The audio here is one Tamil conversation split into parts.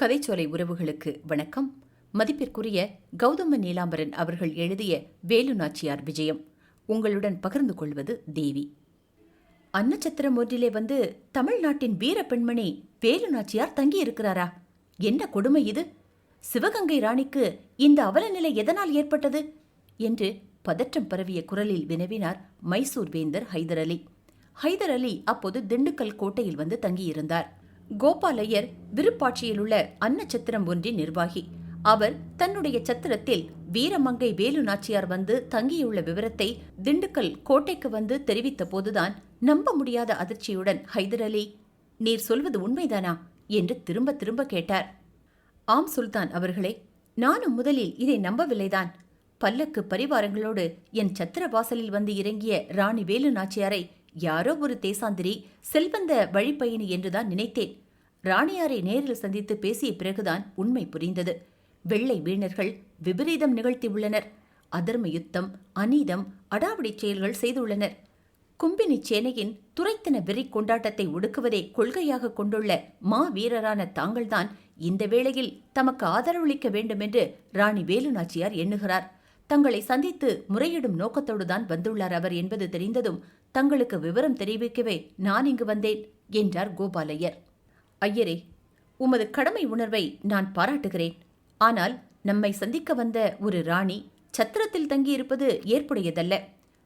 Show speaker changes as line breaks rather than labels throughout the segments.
கதைச்சோலை உறவுகளுக்கு வணக்கம். மதிப்பிற்குரிய கௌதம நீலாம்பரன் அவர்கள் எழுதிய வேலு நாச்சியார் விஜயம். உங்களுடன் பகிர்ந்து கொள்வது தேவி. அன்னச்சத்திரம் ஒன்றிலே வந்து தமிழ்நாட்டின் வீர பெண்மணி வேலு நாச்சியார் தங்கியிருக்கிறாரா? என்ன கொடுமை இது! சிவகங்கை ராணிக்கு இந்த அவலநிலை எதனால் ஏற்பட்டது என்று பதற்றம் பரவிய குரலில் வினவினார் மைசூர் வேந்தர் ஹைதர் அலி. ஹைதர் அலி அப்போது திண்டுக்கல் கோட்டையில் வந்து தங்கியிருந்தார். கோபாலையர் விருப்பாட்சியில் உள்ள அன்னச்சத்திரம் ஒன்றின் நிர்வாகி. அவர் தன்னுடைய சத்திரத்தில் வீரமங்கை வேலு நாச்சியார் வந்து தங்கியுள்ள விவரத்தை திண்டுக்கல் கோட்டைக்கு வந்து தெரிவித்த போதுதான் நம்ப முடியாத அதிர்ச்சியுடன் ஹைதர் அலி, நீர் சொல்வது உண்மைதானா என்று திரும்ப திரும்ப கேட்டார். ஆம் சுல்தான் அவர்களே, நானும் முதலில் இதை நம்பவில்லைதான். பல்லக்கு பரிவாரங்களோடு என் சத்திர வாசலில் வந்து இறங்கிய ராணி வேலு நாச்சியாரை யாரோ ஒரு தேசாந்திரி செல்வந்த வழிப்பயணி என்றுதான் நினைத்தேன். ராணியாரை நேரில் சந்தித்து பேசிய பிறகுதான் உண்மை புரிந்தது. வெள்ளை வீணர்கள் விபரீதம் நிகழ்த்தியுள்ளனர். அதர்ம யுத்தம், அநீதம், அடாவடி செயல்கள் செய்துள்ளனர். கும்பினி சேனையின் துரைத்தன வெறி கொண்டாட்டத்தை ஒடுக்குவதை கொள்கையாக கொண்டுள்ள மா வீரரான தாங்கள்தான் இந்த வேளையில் தமக்கு ஆதரவளிக்க வேண்டுமென்று ராணி வேலு நாச்சியார் எண்ணுகிறார். தங்களை சந்தித்து முறையிடும் நோக்கத்தோடுதான் வந்துள்ளார் அவர் என்பது தெரிந்ததும் தங்களுக்கு விவரம் தெரிவிக்கவே நான் இங்கு வந்தேன் என்றார் கோபாலையர். ஐயரே, உமது கடமை உணர்வை நான் பாராட்டுகிறேன். ஆனால் நம்மை சந்திக்க வந்த ஒரு ராணி சத்திரத்தில் தங்கியிருப்பது ஏற்புடையதல்ல.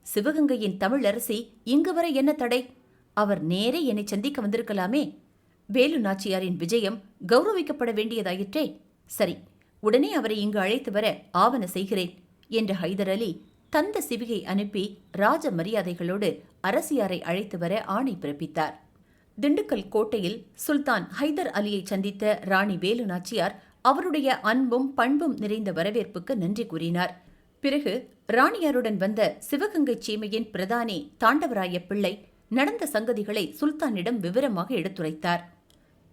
சிவகங்கையின் தமிழரசி இங்கு வர என்ன தடை? அவர் நேரே என்னை சந்திக்க வந்திருக்கலாமே. வேலு நாச்சியாரின் விஜயம் கௌரவிக்கப்பட வேண்டியதாயிற்றே. சரி, உடனே அவரை இங்கு அழைத்து வர ஆவன செய்கிறேன் என்ற ஹைதர் அலி தந்த சிவிகை அனுப்பி ராஜ மரியாதைகளோடு அரசியாரை அழைத்து வர ஆணை பிறப்பித்தார். திண்டுக்கல் கோட்டையில் சுல்தான் ஹைதர் அலியை சந்தித்த ராணி வேலு நாச்சியார் அவருடைய அன்பும் பண்பும் நிறைந்த வரவேற்புக்கு நன்றி கூறினார். பிறகு ராணியாருடன் வந்த சிவகங்கை சீமையின் பிரதானி தாண்டவராய பிள்ளை நடந்த சங்கதிகளை சுல்தானிடம் விவரமாக எடுத்துரைத்தார்.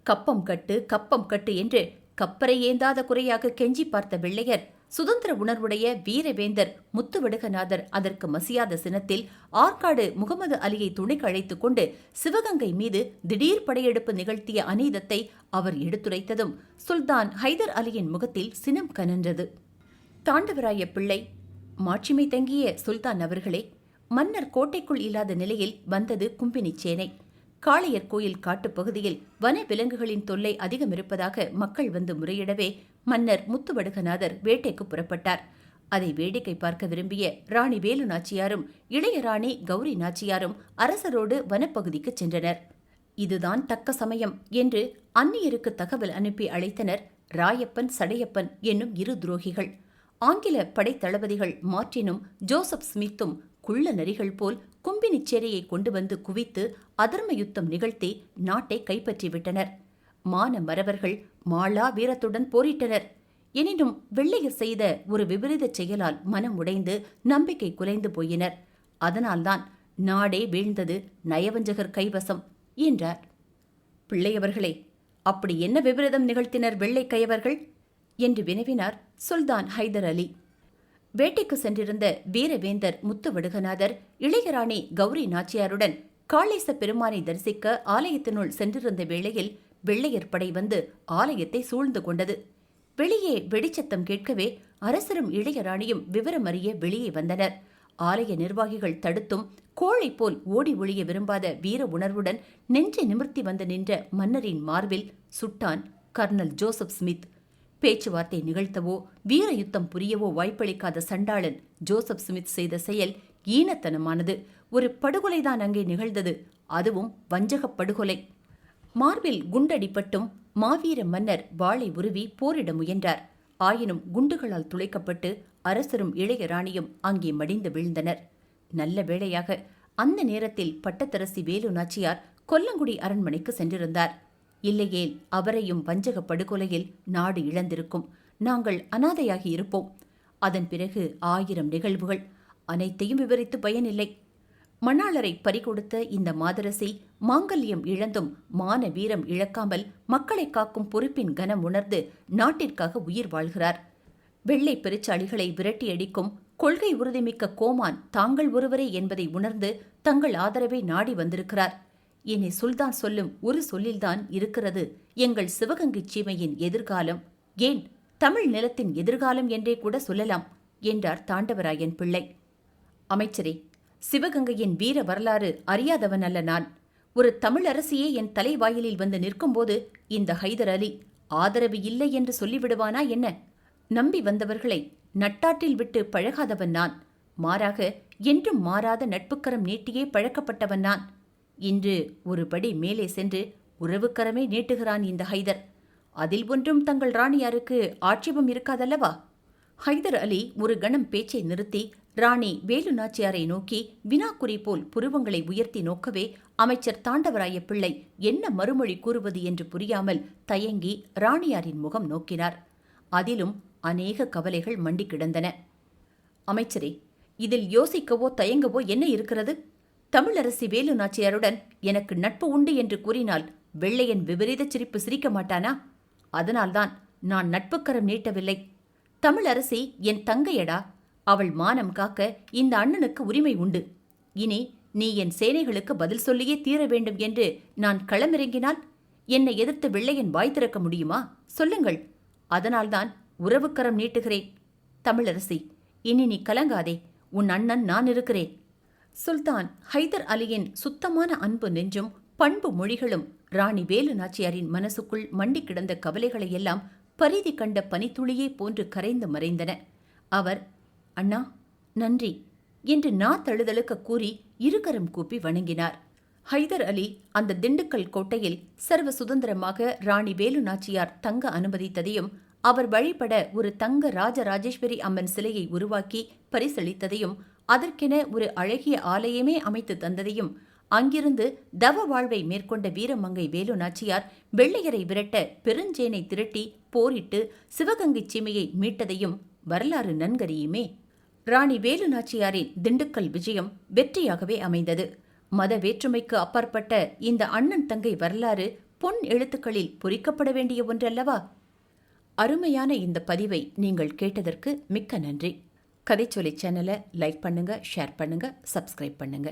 கப்பம் கட்டு கப்பம் கட்டு என்று கப்பரை ஏந்தாத குறையாக கெஞ்சி பார்த்த வெள்ளையர் சுதந்திர உணர்வுடைய வீரவேந்தர் முத்துவடுகநாதர் அதற்கு மசியாத சினத்தில் ஆற்காடு முகமது அலியை துணைக்கு அழைத்துக் கொண்டு சிவகங்கை மீது திடீர் படையெடுப்பு நிகழ்த்திய அநீதத்தை அவர் எடுத்துரைத்ததும் சுல்தான் ஹைதர் அலியின் முகத்தில் சினம் கனன்றது. தாண்டவராய பிள்ளை, மாட்சிமை தங்கிய சுல்தான் அவர்களே, மன்னர் கோட்டைக்குள் இல்லாத நிலையில் வந்தது கும்பினி சேனை. காளையர் கோயில் காட்டுப்பகுதியில் வன விலங்குகளின் தொல்லை அதிகம் இருப்பதாக மக்கள் வந்து முறையிடவே மன்னர் முத்துவடுகநாதர் வேட்டைக்கு புறப்பட்டார். அதை வேடிக்கை பார்க்க விரும்பிய ராணி வேலு நாச்சியாரும் இளைய ராணி கௌரி நாச்சியாரும் அரசரோடு வனப்பகுதிக்கு சென்றனர். இதுதான் தக்க சமயம் என்று அந்நியருக்கு தகவல் அனுப்பி அழைத்தனர் ராயப்பன் சடையப்பன் என்னும் இரு துரோகிகள். ஆங்கில படைத்தளபதிகள் மார்டினும் ஜோசப் ஸ்மித்தும் குள்ள நரிகள் போல் கும்பினிச்சேரியை கொண்டு வந்து குவித்து அதர்ம யுத்தம் நிகழ்த்தி நாட்டை கைப்பற்றிவிட்டனர். மான மறவர்கள் மாளா வீரத்துடன் போரிட்டனர். எனினும் வெள்ளையர் செய்த ஒரு விபரீத செயலால் மனம் உடைந்து நம்பிக்கை குலைந்து போயினர். அதனால்தான் நாடே வீழ்ந்தது நயவஞ்சகர் கைவசம் என்றார். பிள்ளையவர்களே, அப்படி என்ன விபரீதம் நிகழ்த்தினர் வெள்ளை கயவர்கள் என்று வினவினார் சுல்தான் ஹைதர் அலி. வேட்டைக்கு சென்றிருந்த வீரவேந்தர் முத்துவடுகநாதர் இளையராணி கௌரி நாச்சியாருடன் காளேச பெருமானை தரிசிக்க ஆலயத்தினுள் சென்றிருந்த வேளையில் வெள்ளையர் படை வந்து ஆலயத்தை சூழ்ந்து கொண்டது. வெளியே வெடிச்சத்தம் கேட்கவே அரசரும் இளையராணியும் விவரம் அறிய வெளியே வந்தனர். ஆலய நிர்வாகிகள் தடுத்தும் கோழை போல் ஓடி ஒழிய விரும்பாத வீர உணர்வுடன் நெஞ்சை நிமிர்த்தி வந்து நின்ற மன்னரின் மார்பில் சுட்டான் கர்னல் ஜோசப் ஸ்மித். பேச்சுவார்த்தை நிகழ்த்தவோ வீர யுத்தம் புரியவோ வாய்ப்பளிக்காத சண்டாளன் ஜோசப் ஸ்மித் செய்த செயல் ஈனத்தனமானது. ஒரு படுகொலைதான் அங்கே நிகழ்ந்தது, அதுவும் வஞ்சகப் படுகொலை. மார்பில் குண்டடிப்பட்டும் மாவீர மன்னர் வாளை உருவி போரிட முயன்றார். ஆயினும் குண்டுகளால் துளைக்கப்பட்டு அரசரும் இளையராணியும் அங்கே மடிந்து வீழ்ந்தனர். நல்ல வேளையாக அந்த நேரத்தில் பட்டத்தரசி வேலு நாச்சியார் கொல்லங்குடி அரண்மனைக்கு சென்றிருந்தார். இல்லையேல் அவரையும் வஞ்சக படுகொலையில் நாடு இழந்திருக்கும். நாங்கள் அனாதையாகி இருப்போம். அதன் பிறகு 1000 நிகழ்வுகள். அனைத்தையும் விவரித்து பயனில்லை. மணாளரை பறிகொடுத்த இந்த மாதரசி மாங்கல்யம் இழந்தும் மான வீரம் இழக்காமல் மக்களை காக்கும் பொறுப்பின் கனம் உணர்ந்து நாட்டிற்காக உயிர் வாழ்கிறார். வெள்ளை பெருச்சாளிகளை விரட்டியடிக்கும் கொள்கை உறுதிமிக்க கோமான் தாங்கள் ஒருவரே என்பதை உணர்ந்து தங்கள் ஆதரவை நாடி வந்திருக்கிறார். இனி சுல்தான் சொல்லும் ஒரு சொல்லில்தான் இருக்கிறது எங்கள் சிவகங்கை சீமையின் எதிர்காலம், ஏன் தமிழ் நிலத்தின் எதிர்காலம் என்றே கூட சொல்லலாம் என்றார் தாண்டவராயன் பிள்ளை. அமைச்சரே, சிவகங்கையின் வீர வரலாறு அறியாதவன் அல்ல நான். ஒரு தமிழரசியே என் தலைவாயிலில் வந்து நிற்கும்போது இந்த ஹைதர் அலி ஆதரவு இல்லை என்று சொல்லிவிடுவானா என்ன? நம்பி வந்தவர்களை நட்டாற்றில் விட்டு பழகாதவன் நான். மாறாக என்றும் மாறாத நட்புக்கரம் நீட்டியே பழக்கப்பட்டவன் நான். இன்று ஒருபடி மேலே சென்று உறவுக்கரமே நீட்டுகிறான் இந்த ஹைதர். அதில் ஒன்றும் தங்கள் ராணியாருக்கு ஆட்சேபம் இருக்காதல்லவா? ஹைதர் அலி ஒரு கணம் பேச்சை நிறுத்தி ராணி வேலு நாச்சியாரை நோக்கி வினாக்குறி போல் புருவங்களை உயர்த்தி நோக்கவே அமைச்சர் தாண்டவராய பிள்ளை என்ன மறுமொழி கூறுவது என்று புரியாமல் தயங்கி ராணியாரின் முகம் நோக்கினார். அதிலும் அநேக கவலைகள் மண்டி கிடந்தன. அமைச்சரே, இதில் யோசிக்கவோ தயங்கவோ என்ன இருக்கிறது? தமிழரசி வேலு நாச்சியாருடன் எனக்கு நட்பு உண்டு என்று கூறினால் வெள்ளையன் விபரீத சிரிப்பு சிரிக்க மாட்டானா? அதனால்தான் நான் நட்புக்கரம் நீட்டவில்லை. தமிழரசி என் தங்கையடா. அவள் மானம் காக்க இந்த அண்ணனுக்கு உரிமை உண்டு. இனி நீ என் சேனைகளுக்கு பதில் சொல்லியே தீர வேண்டும் என்று நான் களமிறங்கினால் என்னை எதிர்த்து வெள்ளையன் வாய் திறக்க முடியுமா? சொல்லுங்கள். அதனால்தான் உறவுக்கரம் நீட்டுகிறேன். தமிழரசி, இனி நீ கலங்காதே. உன் அண்ணன் நான் இருக்கிறேன். சுல்தான் ஹைதர் அலியின் சுத்தமான அன்பு நெஞ்சும் பண்பு மொழிகளும் ராணி வேலு நாச்சியாரின் மனசுக்குள் மண்டி கிடந்த கவலைகளையெல்லாம் பரிதி கண்ட பனித்துளியே போன்று கரைந்து மறைந்தன. அவர், அண்ணா, நன்றி என்று தழுதழுக்க கூறி இருகரம் கூப்பி வணங்கினார். ஹைதர் அலி அந்த திண்டுக்கல் கோட்டையில் சர்வ சுதந்திரமாக ராணி வேலு நாச்சியார் தங்க அனுமதித்ததையும், அவர் வழிபட ஒரு தங்க ராஜராஜேஸ்வரி அம்மன் சிலையை உருவாக்கி பரிசளித்ததையும், அதற்கென ஒரு அழகிய ஆலயமே அமைத்து தந்ததையும், அங்கிருந்து தவ வாழ்வை மேற்கொண்ட வீரமங்கை வேலு நாச்சியார் வெள்ளையரை விரட்ட பெருஞ்சேனை திரட்டி போரிட்டு சிவகங்கை சீமையை மீட்டதையும் வரலாறு நன்கறியுமே. ராணி வேலு நாச்சியாரின் திண்டுக்கல் விஜயம் வெற்றியாகவே அமைந்தது. மத வேற்றுமைக்கு அப்பாற்பட்ட இந்த அண்ணன் தங்கை வரலாறு பொன் எழுத்துக்களில் பொறிக்கப்பட வேண்டிய ஒன்றல்லவா? அருமையான இந்த பதிவை நீங்கள் கேட்டதற்கு மிக்க நன்றி. கதைச்சொலி சேனலை லைக் பண்ணுங்க, ஷேர் பண்ணுங்க, சப்ஸ்கிரைப் பண்ணுங்க.